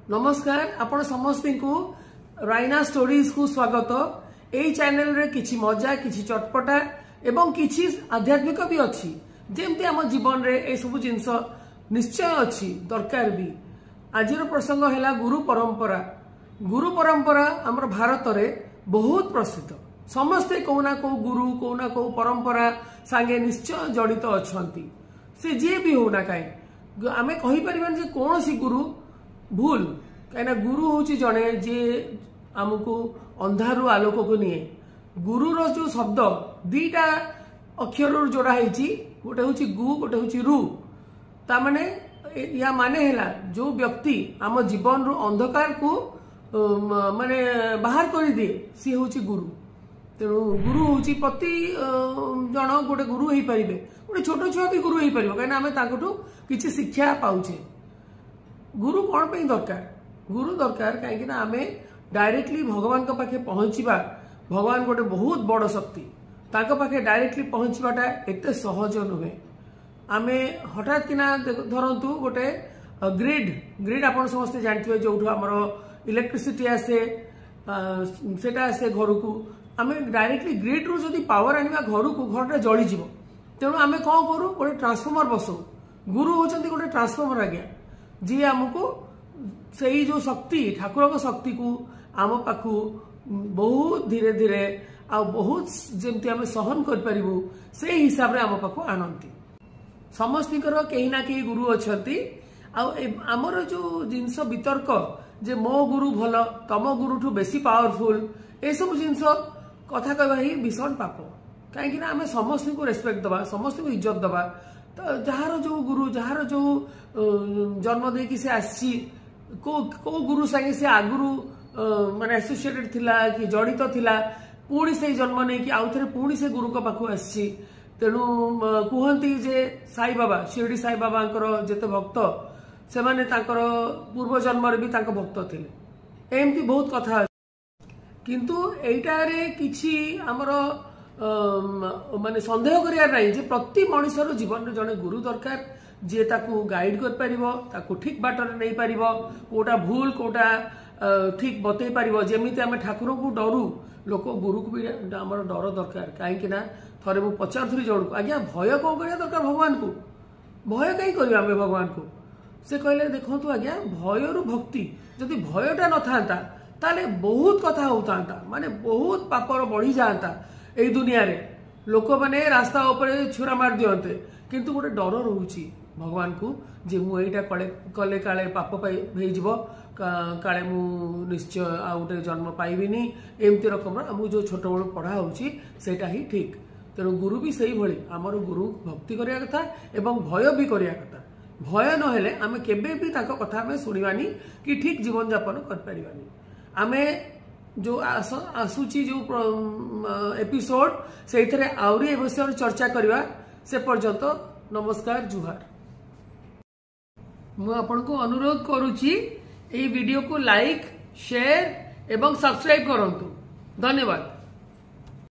नमस्कार आपण समस्त को राइना स्टोरीज को स्वागत। यही चैनल रे किछि मजा किछि चटपटा एवं किछि आध्यात्मिक भी अच्छी जेमती आम जीवन रे ए सब जिनस निश्चय अच्छी दरकार भी। आज प्रसंग है गुरु परंपरा। गुरु परंपरा आमर भारत रे बहुत प्रसिद्ध। समस्ते को ना को गुरु को ना को परंपरा सांगे निश्चय जड़ित अछंती। से जे भी होना कहीं आमे कहि परिबन जे कौन सी गुरु भूल कहीं गुरु हूँ जड़े जे आमको अंधारू आलोक को निए। गुरुर जो शब्द दीटा अक्षर जोड़ा है गोटे हूँ गु गोटे हूँ रु ता माने या माने है जो व्यक्ति आम जीवन रु अंधकार को माने बाहर कर दिए सी हूँ गुरु। तेणु गुरु हूँ प्रति जन गोटे गुरु हो पारे गोटे छोट छुआ भी गुरु हो पार कहीं किसी शिक्षा पाचे। गुरु कौन पे दरकार गुरु दरकार कहीं आमे डायरेक्टली भगवान के पाखे पहुँचवा। भगवान गोटे बहुत बड़ शक्ति ताको पाखे डायरेक्टली पहुँचवाटा एते सहज नुहे। आमे हठात किना धरतु गोटे ग्रिड ग्रिड आप समस्ते जानते जो आमर इलेक्ट्रिसिटी आसे सेटा आसे घर को आमे डायरेक्टली ग्रिड रु जदि पावर आनिबा घर को घरटा जली जीवो। तेणु आमे कौन करूँ गोटे ट्रांसफॉर्मर बसो। गुरु होचंती गोटे ट्रांसफॉर्मर आज्ञा जी आमको सही जो शक्ति ठाकुर को शक्ति को आम पाखु बहुत धीरे धीरे आ बहुत जमती आम सहन कर पारिबु से हिसाब रे आम पाखु आनंती। समस्तिकर कहीं ना कहीं गुरु अछंती। आमर जो जिनस वितर्क जे मो गुरु भल तम गुरु ठू बेसी पावरफुल ए सब जिनस कथा कहवा ही भीषण पाप। कहीं आम समस्त को रेस्पेक्ट दबा समस्त को इज्जत दबा। तो जार जो गुरु जार जो जन्म दे कि से आसी को गुरु संगे से आगुरु माने एसोसिएटेड थिला कि जड़ित थिला पुणी से जन्म नहीं कि आउ थे पुणी से गुरु का पाखु आसी। तेणु कहती जे साई बाबा शिरडी साई बाबा जेते भक्त से माने तांकर पूर्व जन्म भी तांको भक्त थिले एमती बहुत कथा। किंतु एइटारे किछि हमर माने संदेह करिया नहीं जे प्रति मनुष्यर जीवन जड़े गुरु दरकार जे ताकू गाइड कर पारिबो ताकू ठीक बाटर नहीं पारिबो कोटा भूल कोटा ठीक बतई पारिबो। जेमिति आमे ठाकुर को डरू लोक गुरु को भी आमर डर दरकार। कहीं थरे मु पचारुथी जण को आज्ञा भय कौन करिया दरकार भगवान को भय कहीं करिया आमे भगवान को। से कहले देखंतु आज्ञा भय रु भक्ति जदि भयटा न थांता ताले बहुत कथा होता माने बहुत पापर बढ़ी जाता। एई दुनिया रे लोक माने रास्ता ऊपर छुरा मार दियंते किंतु गोटे डर रोची भगवान को जे मु एटा कले काले पाप हो काले मु निश्चय आ गोटे जन्म पाइबिनी एमती रकम आम जो छोट बड़ पढ़ा होटा ही ठीक। तेणु गुरु भी से भली आमर गुरु भक्ति करिया कथा एवं भय भी करिया कथा। भय नहेले आमे केबे भी ताको कथा आमे सुनिबानी कि ठीक जीवन यापन कर परिबानी। आमे जो आसुची जो एपिसोड से आउरी ए विषय चर्चा करवा से पर्यंत नमस्कार जुहार। मु आपन को अनुरोध करुची ए वीडियो को लाइक शेयर एवं सब्सक्राइब करंतु। धन्यवाद।